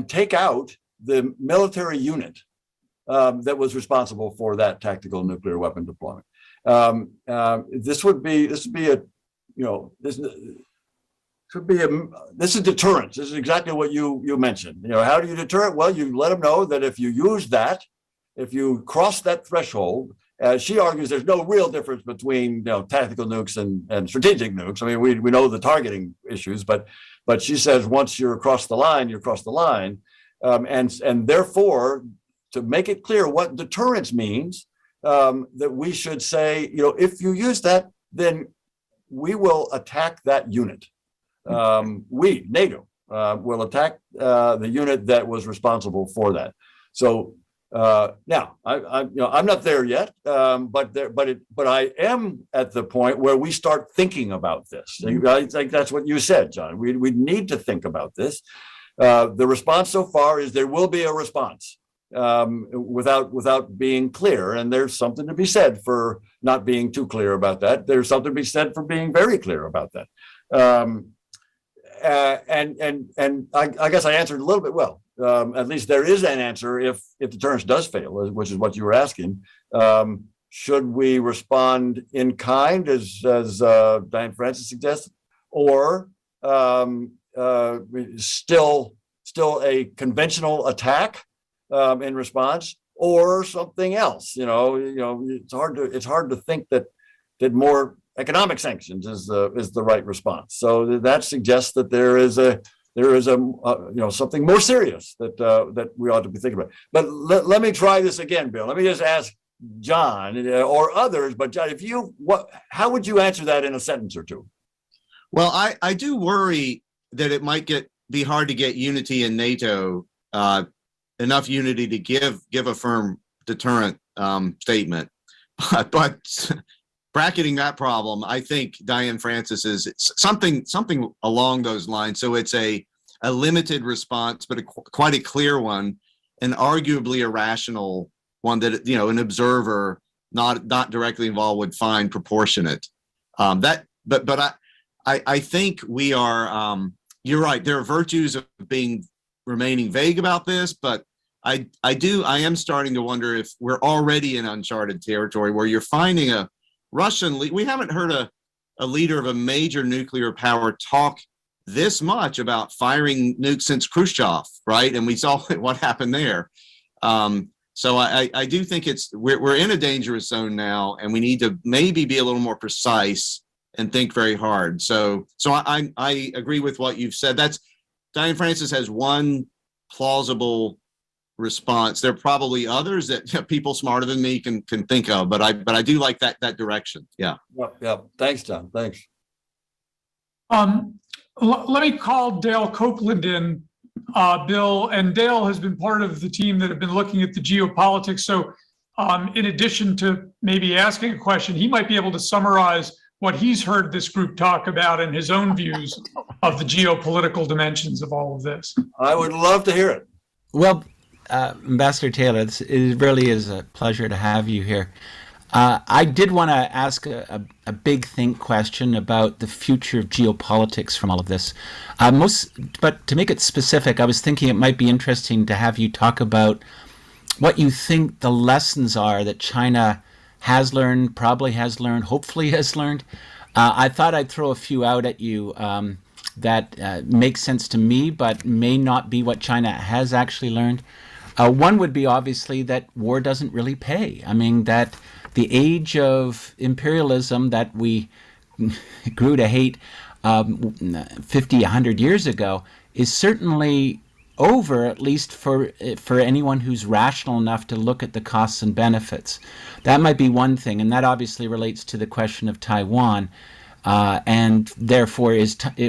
take out the military unit that was responsible for that tactical nuclear weapon deployment. This is deterrence. This is exactly what you mentioned. How do you deter it? Well, you let them know that if you use that, if you cross that threshold, she argues there's no real difference between tactical nukes and strategic nukes. I mean, we know the targeting issues, but she says once you're across the line, you're across the line, and therefore to make it clear what deterrence means, that we should say, if you use that, then we will attack that unit. We, NATO, will attack the unit that was responsible for that. So now, I'm not there yet, but I am at the point where we start thinking about this. I think that's what you said, John. We need to think about this. The response so far is there will be a response without being clear, and there's something to be said for not being too clear about that. There's something to be said for being very clear about that. And I guess I answered a little bit well. At least there is an answer if deterrence does fail, which is what you were asking. Should we respond in kind, as Diane Francis suggested, or still a conventional attack in response? or something else. It's hard to think that more economic sanctions is the right response. So that suggests that there is something more serious that we ought to be thinking about. But let me try this again, Bill. Let me just ask John or others. But John, how would you answer that in a sentence or two? Well, I do worry that it might be hard to get unity in NATO, enough unity to give a firm deterrent statement. But bracketing that problem, I think Diane Francis is something along those lines. So it's a limited response, but quite a clear one, and arguably a rational one that an observer not directly involved would find proportionate. I think we are. You're right. There are virtues of remaining vague about this, but I am starting to wonder if we're already in uncharted territory where you're finding a Russian. We haven't heard a leader of a major nuclear power talk this much about firing nukes since Khrushchev, right? And we saw what happened there. So I do think we're in a dangerous zone now, and we need to maybe be a little more precise and think very hard. So I agree with what you've said. Diane Francis has one plausible response. There are probably others that people smarter than me can think of, but I do like that direction. Yeah. Yeah. Thanks, John. Thanks. Let me call Dale Copeland in, Bill, and Dale has been part of the team that have been looking at the geopolitics. So in addition to maybe asking a question, he might be able to summarize what he's heard this group talk about and his own views of the geopolitical dimensions of all of this. I would love to hear it. Well, Ambassador Taylor, it really is a pleasure to have you here. I did want to ask a big think question about the future of geopolitics from all of this. But to make it specific, I was thinking it might be interesting to have you talk about what you think the lessons are that China has learned, probably has learned, hopefully has learned. I thought I'd throw a few out at you that make sense to me, but may not be what China has actually learned. One would be obviously that war doesn't really pay. I mean, that the age of imperialism that we grew to hate 50, 100 years ago is certainly over, at least for anyone who's rational enough to look at the costs and benefits. That might be one thing, and that obviously relates to the question of Taiwan. And therefore,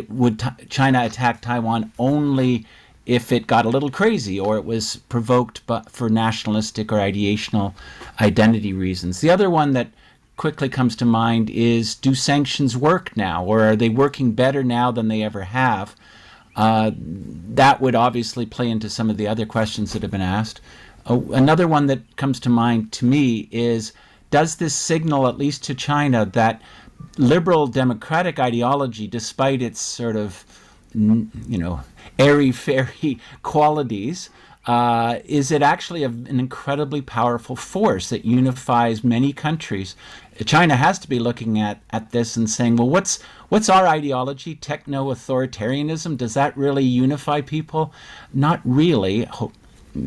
would China attack Taiwan only if it got a little crazy or it was provoked for nationalistic or ideational identity reasons? The other one that quickly comes to mind is, do sanctions work now, or are they working better now than they ever have? That would obviously play into some of the other questions that have been asked. Another one that comes to mind to me is, does this signal, at least to China, that liberal democratic ideology, despite its sort of, airy-fairy qualities, is it actually an incredibly powerful force that unifies many countries? China has to be looking at this and saying, well, what's our ideology? Techno-authoritarianism? Does that really unify people? Not really.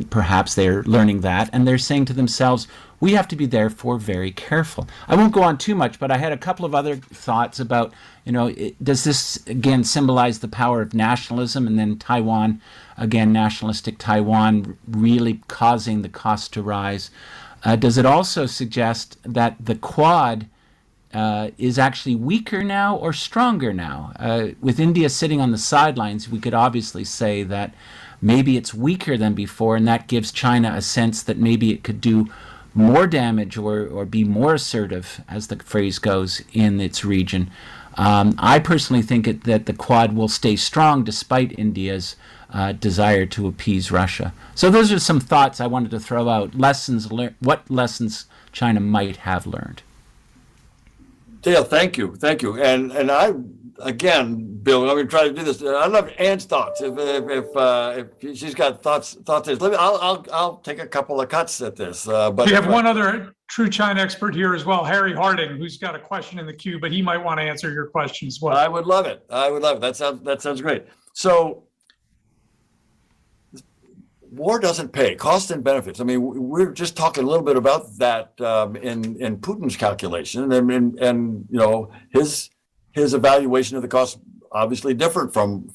Perhaps they're learning that, and they're saying to themselves, we have to be therefore very careful. I won't go on too much, but I had a couple of other thoughts about, does this again symbolize the power of nationalism, and then Taiwan, again, nationalistic Taiwan really causing the cost to rise? Does it also suggest that the Quad is actually weaker now or stronger now? With India sitting on the sidelines, we could obviously say that maybe it's weaker than before, and that gives China a sense that maybe it could do more damage or be more assertive, as the phrase goes, in its region. I personally think that the Quad will stay strong despite India's desire to appease Russia. So those are some thoughts I wanted to throw out. What lessons China might have learned. Dale, thank you. And I, again, Bill, I'm going to try to do this. I love Ann's thoughts. If she's got thoughts, I'll take a couple of cuts at this. But we have one other true China expert here as well, Harry Harding, who's got a question in the queue, but he might want to answer your question as well. I would love it. That sounds great. So war doesn't pay. Costs and benefits. I mean, we're just talking a little bit about that in Putin's calculation, and you know, his evaluation of the cost obviously different from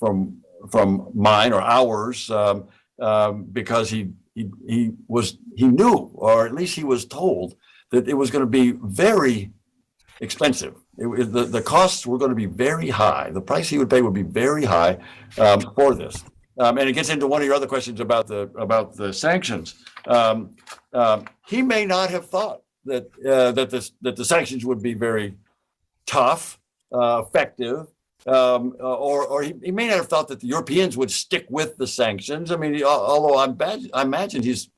mine or ours, because he knew, or at least he was told, that it was going to be very expensive. The costs were going to be very high. The price he would pay would be very high for this. And it gets into one of your other questions about the sanctions. He may not have thought that the sanctions would be very tough, effective, or he may not have thought that the Europeans would stick with the sanctions. I mean, although I imagine he's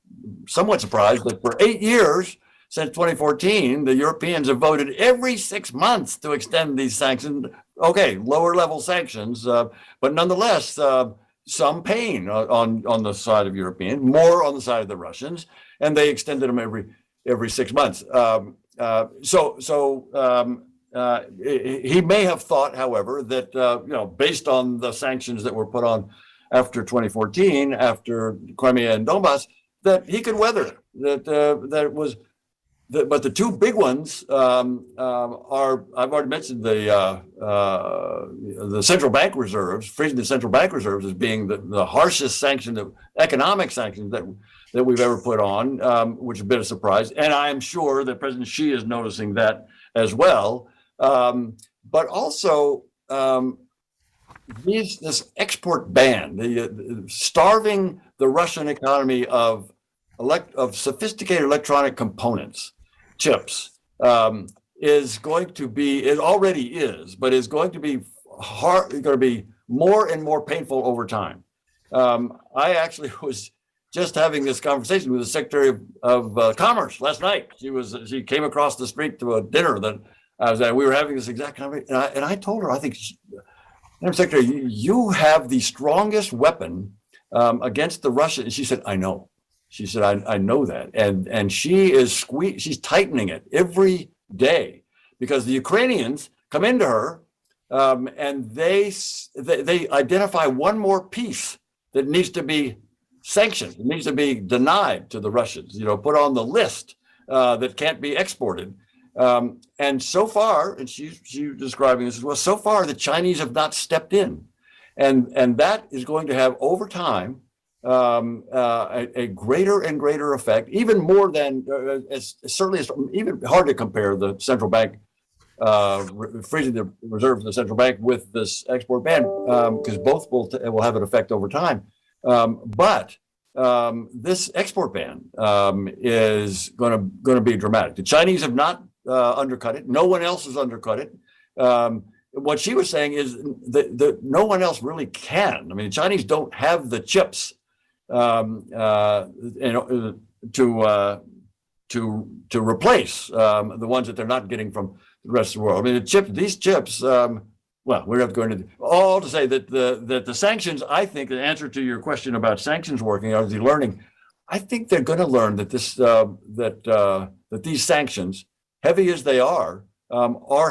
somewhat surprised that for 8 years since 2014, the Europeans have voted every 6 months to extend these sanctions. Okay, lower level sanctions, but nonetheless, some pain on the side of Europeans, more on the side of the Russians, and they extended them every 6 months. He may have thought, however, that you know, based on the sanctions that were put on after 2014, after Crimea and Donbass, that he could weather it. That it was. But the two big ones are, I've already mentioned the central bank reserves, freezing the central bank reserves as being the harshest sanction, the economic sanctions that we've ever put on, which is a bit of a surprise. And I'm sure that President Xi is noticing that as well. But also this export ban, starving the Russian economy of sophisticated electronic components, chips, is going to be, it already is, but is going to be going to be more and more painful over time. I actually was just having this conversation with the Secretary of Commerce last night. She came across the street to a dinner that I was at. We were having this exact conversation, and I told her, I think, Madam Secretary, you have the strongest weapon against the Russians. She said, I know. She said, I know that. And she's tightening it every day, because the Ukrainians come into her and they identify one more piece that needs to be sanctioned. It needs to be denied to the Russians, you know, put on the list that can't be exported. And so far, and she's describing this as well, so far the Chinese have not stepped in. And that is going to have, over time, a greater and greater effect, even more than, certainly it's even hard to compare the central bank freezing the reserves of the central bank with this export ban, because both will have an effect over time. But this export ban is going to be dramatic. The Chinese have not undercut it. No one else has undercut it. What she was saying is that no one else really can. I mean, the Chinese don't have the chips to replace the ones that they're not getting from the rest of the world. I mean, these chips. Well, we're not going to all to say that the sanctions. I think the answer to your question about sanctions working, are they learning? I think they're going to learn that that these sanctions, heavy as they are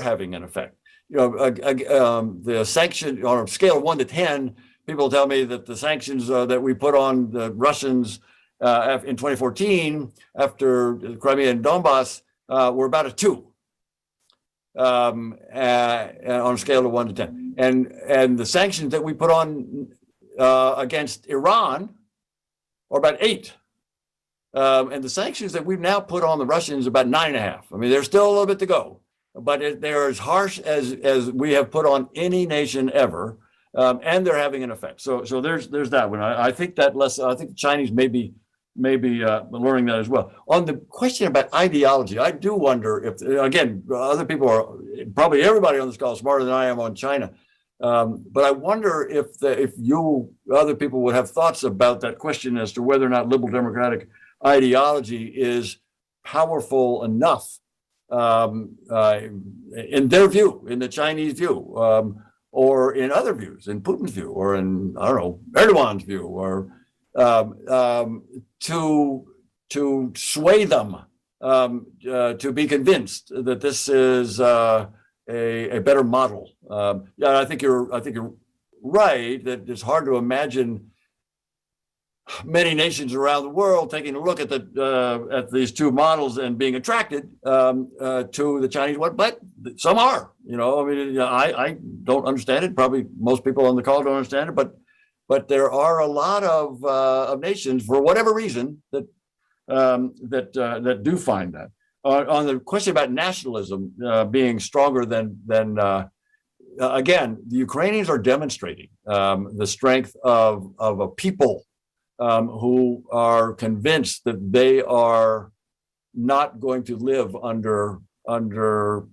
having an effect. You know, the sanction on a scale of 1 to 10. People tell me that the sanctions that we put on the Russians in 2014 after Crimea and Donbass were about a 2 on a scale of 1 to 10. And the sanctions that we put on against Iran are about 8. And the sanctions that we've now put on the Russians are about 9.5. I mean, there's still a little bit to go, but they're as harsh as we have put on any nation ever. And they're having an effect. So there's that one. I think that I think the Chinese may be learning that as well. On the question about ideology, I do wonder if, again, other people are, probably everybody on this call is smarter than I am on China. But I wonder if other people would have thoughts about that question as to whether or not liberal democratic ideology is powerful enough in their view, in the Chinese view. Or in other views, in Putin's view, or in, I don't know, Erdogan's view, or to sway them to be convinced that this is a better model. Yeah, I think you're right that it's hard to imagine many nations around the world taking a look at these two models and being attracted to the Chinese one, but some are. I mean, I don't understand it. Probably most people on the call don't understand it, but there are a lot of nations, for whatever reason, that do find that. On the question about nationalism being stronger than again, the Ukrainians are demonstrating the strength of a people who are convinced that they are not going to live under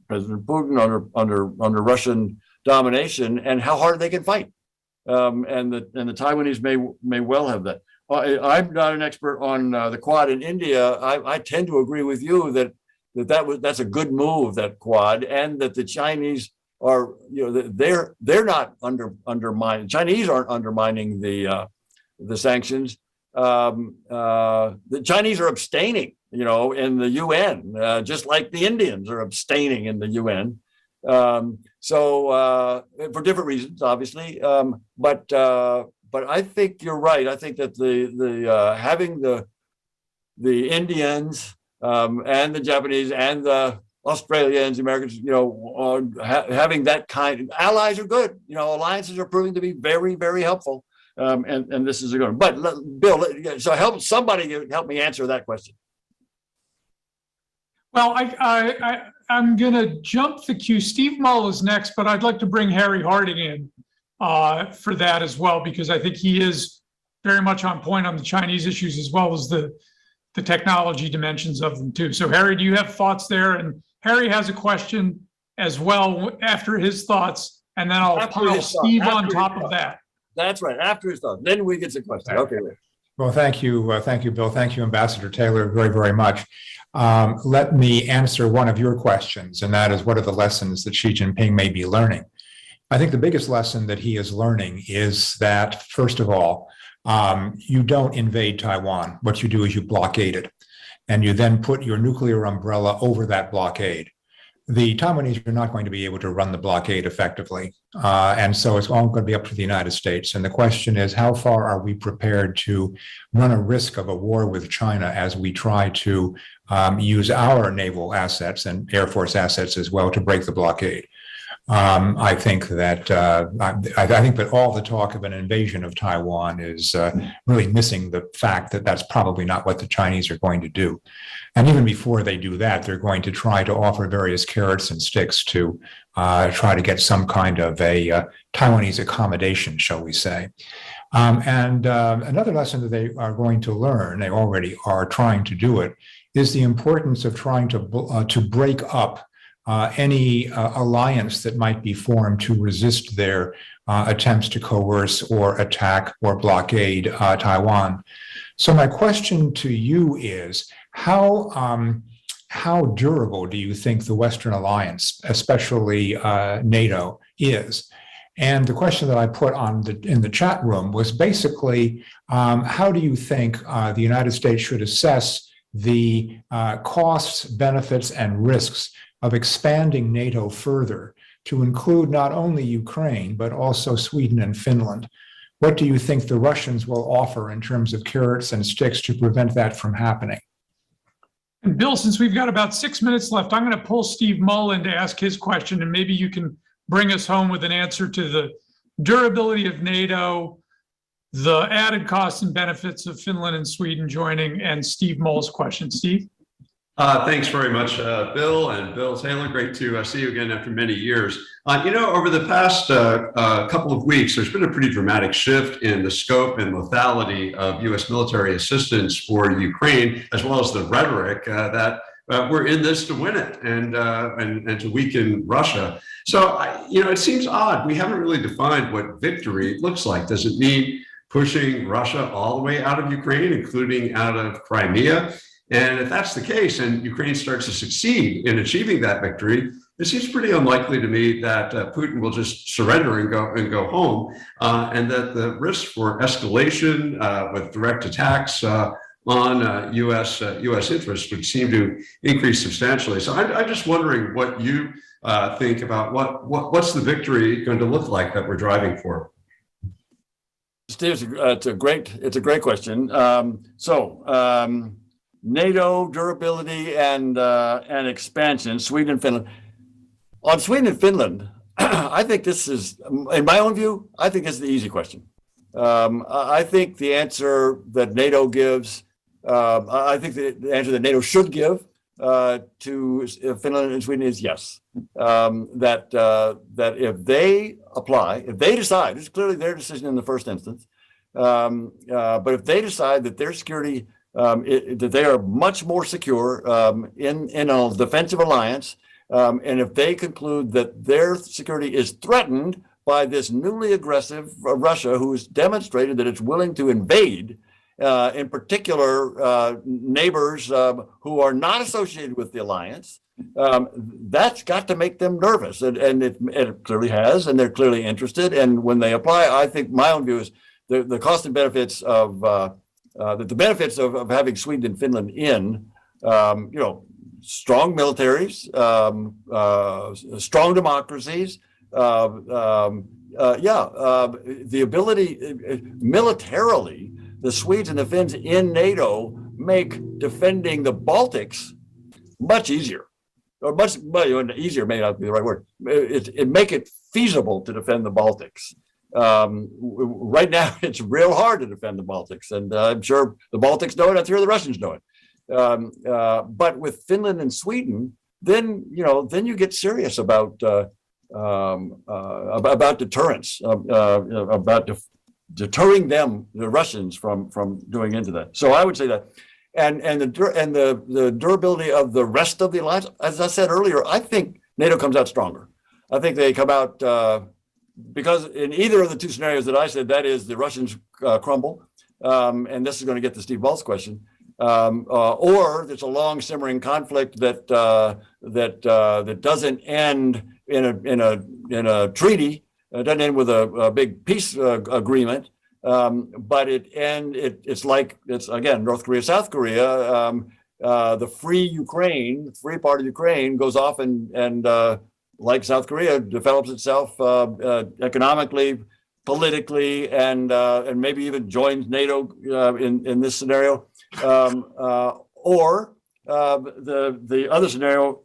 President Putin, under Russian domination, and how hard they can fight. And the Taiwanese may well have that. I'm not an expert on the Quad in India. I tend to agree with you that's a good move, that Quad, and that the Chinese are, they're not undermining. Chinese aren't undermining the sanctions. The Chinese are abstaining, in the UN, just like the Indians are abstaining in the UN. So for different reasons, obviously. But I think you're right. I think that the having the Indians and the Japanese and the Australians, the Americans, having that kind of allies are good. Alliances are proving to be very, very helpful. And this is a good one. But Bill, so somebody help me answer that question. Well, I'm going to jump the queue. Steve Mull is next, but I'd like to bring Harry Harding in for that as well, because I think he is very much on point on the Chinese issues as well as the technology dimensions of them too. So Harry, do you have thoughts there? And Harry has a question as well after his thoughts, and then I'll pile Steve on top of that. That's right. After his thoughts, then we get to question. Okay. Well, thank you, Bill. Thank you, Ambassador Taylor, very, very much. Let me answer one of your questions, and that is, what are the lessons that Xi Jinping may be learning? I think the biggest lesson that he is learning is that, first of all, you don't invade Taiwan. What you do is you blockade it, and you then put your nuclear umbrella over that blockade. The Taiwanese are not going to be able to run the blockade effectively. And so it's all going to be up to the United States. And the question is, how far are we prepared to run a risk of a war with China as we try to use our naval assets and Air Force assets as well to break the blockade? I think that all the talk of an invasion of Taiwan is really missing the fact that that's probably not what the Chinese are going to do. And even before they do that, they're going to try to offer various carrots and sticks to try to get some kind of a Taiwanese accommodation, shall we say. And another lesson that they are going to learn, they already are trying to do it, is the importance of trying to break up any alliance that might be formed to resist their attempts to coerce or attack or blockade Taiwan. So my question to you is, how durable do you think the Western alliance, especially NATO, is? And the question that I put in the chat room was basically, how do you think the United States should assess the costs, benefits, and risks of expanding NATO further to include not only Ukraine, but also Sweden and Finland? What do you think the Russians will offer in terms of carrots and sticks to prevent that from happening? And Bill, since we've got about 6 minutes left, I'm going to pull Steve Mull in to ask his question, and maybe you can bring us home with an answer to the durability of NATO, the added costs and benefits of Finland and Sweden joining, and Steve Mull's question. Steve? Thanks very much, Bill and Bill Taylor. Great to see you again after many years. Over the past couple of weeks, there's been a pretty dramatic shift in the scope and lethality of U.S. military assistance for Ukraine, as well as the rhetoric that we're in this to win it and to weaken Russia. So, it seems odd. We haven't really defined what victory looks like. Does it mean pushing Russia all the way out of Ukraine, including out of Crimea? And if that's the case, and Ukraine starts to succeed in achieving that victory, it seems pretty unlikely to me that Putin will just surrender and go home, and that the risk for escalation with direct attacks on U.S. interests would seem to increase substantially. So I'm just wondering what you think about what's the victory going to look like that we're driving for. Steve, it's a great question. NATO durability and expansion, Sweden and Finland. On Sweden and Finland, I think this is, in my own view, I think this is the easy question. I think the answer that NATO gives, I think the answer that NATO should give to Finland and Sweden is yes. That if they apply, if they decide, it's clearly their decision in the first instance, but if they decide that their security, that they are much more secure in a defensive alliance, and if they conclude that their security is threatened by this newly aggressive Russia, who has demonstrated that it's willing to invade, in particular neighbors who are not associated with the alliance, that's got to make them nervous, and it clearly has, and they're clearly interested. And when they apply, I think my own view is the cost and benefits of the benefits of having Sweden and Finland in, strong militaries, strong democracies, the ability militarily, the Swedes and the Finns in NATO make defending the Baltics much easier, or much easier may not be the right word. It make it feasible to defend the Baltics. Right now, it's real hard to defend the Baltics, and I'm sure the Baltics know it. I'm sure the Russians know it. But with Finland and Sweden, then you get serious about deterrence, about deterring them, the Russians, from doing into that. So I would say that, and the durability of the rest of the alliance. As I said earlier, I think NATO comes out stronger. I think they come out because in either of the two scenarios that I said, that is the Russians crumble, and this is going to get to Steve Ball's question. Or it's a long simmering conflict that doesn't end in a treaty. It doesn't end with a big peace agreement, but it's again North Korea, South Korea. The free part of Ukraine goes off and like South Korea, develops itself economically, politically, and maybe even joins NATO in this scenario. Or the other scenario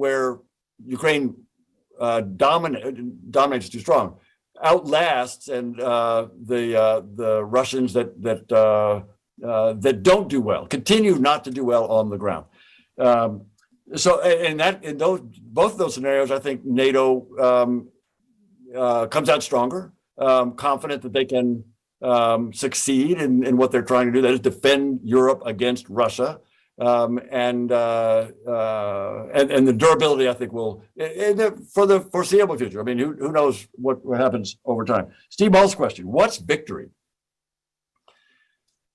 where Ukraine dominates too strong, outlasts, and the Russians that don't do well, continue not to do well on the ground. So in both of those scenarios, I think NATO comes out stronger, confident that they can succeed in what they're trying to do, that is defend Europe against Russia, and the durability, I think, will for the foreseeable future. I mean, who knows what happens over time? Steve Ball's question: what's victory?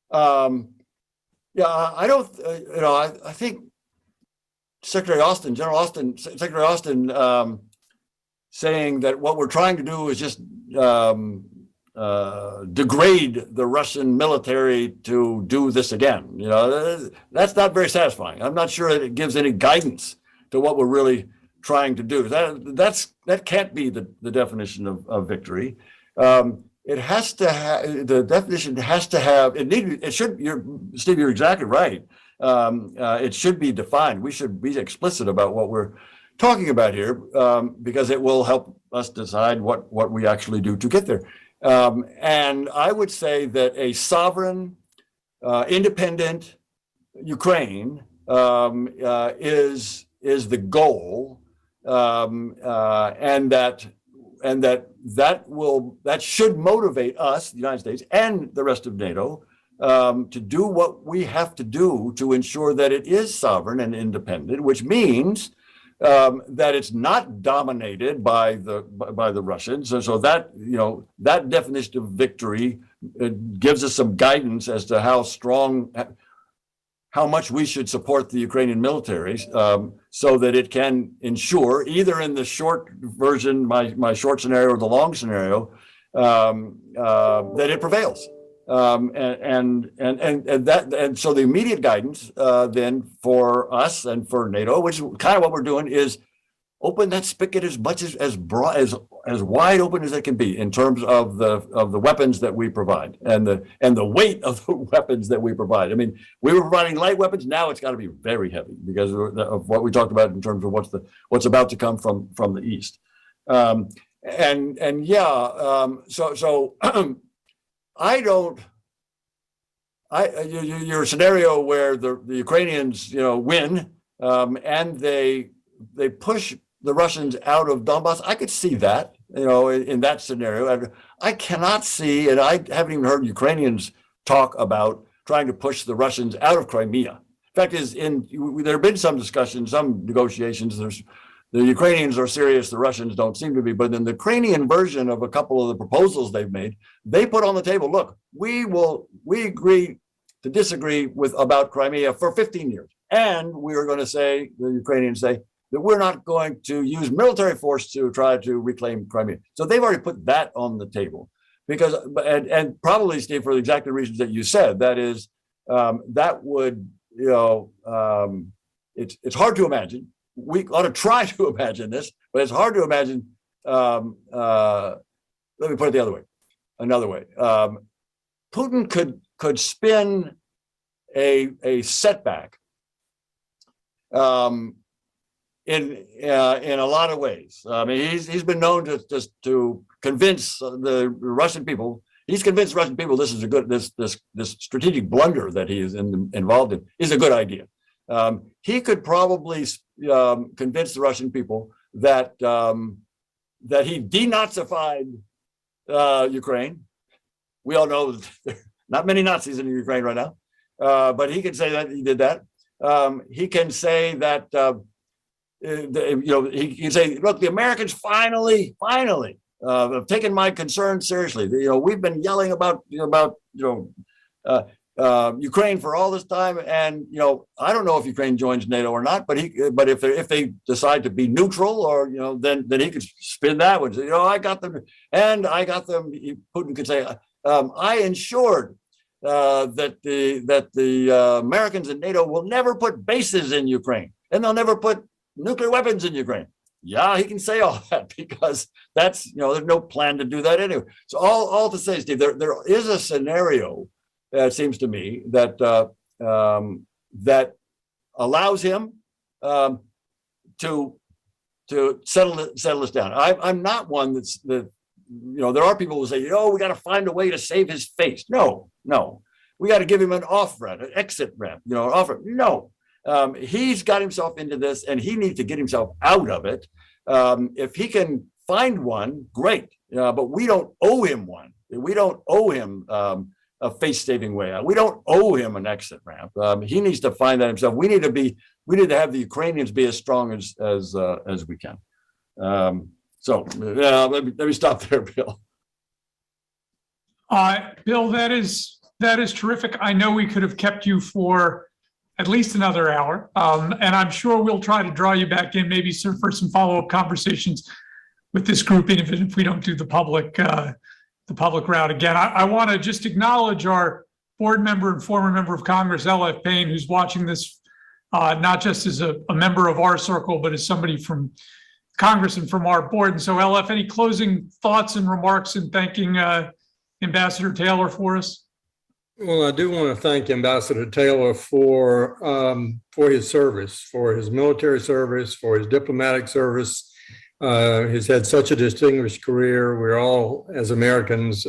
I don't. I think General Austin, saying that what we're trying to do is just degrade the Russian military to do this again. That's not very satisfying. I'm not sure that it gives any guidance to what we're really trying to do. That can't be the definition of victory. It has to have, the definition has to have, it should, Steve, you're exactly right. It should be defined. We should be explicit about what we're talking about here, because it will help us decide what we actually do to get there. And I would say that a sovereign, independent Ukraine is the goal, and that should motivate us, the United States, and the rest of NATO, to do what we have to do to ensure that it is sovereign and independent, which means that it's not dominated by the Russians. And so that that definition of victory gives us some guidance as to how much we should support the Ukrainian militaries, so that it can ensure, either in the short version, my short scenario, or the long scenario, that it prevails. And so the immediate guidance then for us and for NATO, which is kind of what we're doing, is open that spigot as much as broad as wide open as it can be in terms of the weapons that we provide and the weight of the weapons that we provide. I mean, we were providing light weapons. Now it's got to be very heavy because of what we talked about in terms of what's about to come from the east. So your scenario where the Ukrainians, win, and they push the Russians out of Donbass, I could see that, in that scenario. I cannot see, and I haven't even heard Ukrainians talk about trying to push the Russians out of Crimea. In fact, there have been some discussions, some negotiations. The Ukrainians are serious, the Russians don't seem to be, but in the Ukrainian version of a couple of the proposals they've made, they put on the table, look, we agree to disagree about Crimea for 15 years. And we are going to say, the Ukrainians say, that we're not going to use military force to try to reclaim Crimea. So they've already put that on the table because, and probably, Steve, for exactly the reasons that you said, that is, that would, it's hard to imagine. We ought to try to imagine this, but it's hard to imagine. Let me put it another way. Putin could spin a setback in a lot of ways. I mean, he's been known to convince the Russian people. He's convinced Russian people this is a good this strategic blunder that he is involved in is a good idea. He could probably convince the Russian people that he denazified Ukraine. We all know that there are not many Nazis in Ukraine right now, but he can say that he did that. He can say that. He can say, look, the Americans finally have taken my concerns seriously. We've been yelling about Ukraine for all this time, and I don't know if Ukraine joins NATO or not, but if they decide to be neutral, or then he could spin that one. Say, I got them, and I got them. Putin could say, I ensured that the Americans and NATO will never put bases in Ukraine, and they'll never put nuclear weapons in Ukraine. Yeah, he can say all that because that's, there's no plan to do that anyway. So all to say, Steve, there is a scenario, it seems to me, that that allows him to settle this down. I'm not one that there are people who say, we got to find a way to save his face. No, we got to give him an off ramp, an exit ramp, off ramp. No. He's got himself into this and he needs to get himself out of it. If he can find one, great. But we don't owe him one. We don't owe him a face-saving way out. We don't owe him an exit ramp. He needs to find that himself. We need to have the Ukrainians be as strong as we can. Let me stop there, Bill. Bill, that is terrific. I know we could have kept you for at least another hour. And I'm sure we'll try to draw you back in maybe for some follow-up conversations with this group, even if we don't do the public route again. I want to just acknowledge our board member and former member of Congress, L.F. Payne, who's watching this not just as a member of our circle, but as somebody from Congress and from our board. And so, LF, any closing thoughts and remarks in thanking Ambassador Taylor for us? Well, I do want to thank Ambassador Taylor for his service, for his military service, for his diplomatic service. He's had such a distinguished career. We're all, as Americans,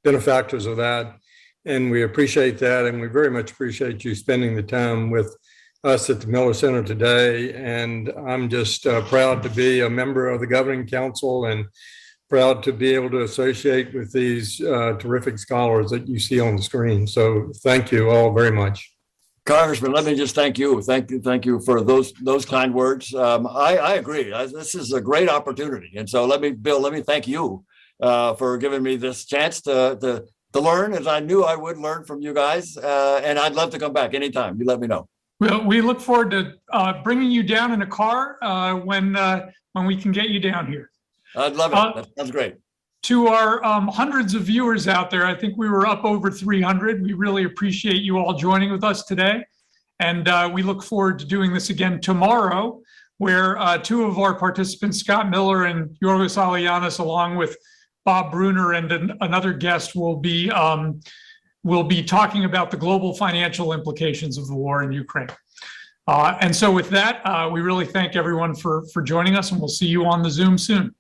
benefactors of that, and we appreciate that. And we very much appreciate you spending the time with us at the Miller Center today. And I'm just proud to be a member of the Governing Council and proud to be able to associate with these terrific scholars that you see on the screen. So thank you all very much. Congressman, let me just thank you. Thank you for those kind words. I agree. This is a great opportunity. And so Bill, let me thank you for giving me this chance to learn, as I knew I would learn from you guys. And I'd love to come back anytime. You let me know. Well, we look forward to bringing you down in a car when we can get you down here. I'd love it. That sounds great. To our hundreds of viewers out there, I think we were up over 300. We really appreciate you all joining with us today. And we look forward to doing this again tomorrow where two of our participants, Scott Miller and Yorgos Alianis, along with Bob Bruner and another guest, will be talking about the global financial implications of the war in Ukraine. And so with that, we really thank everyone for joining us, and we'll see you on the Zoom soon.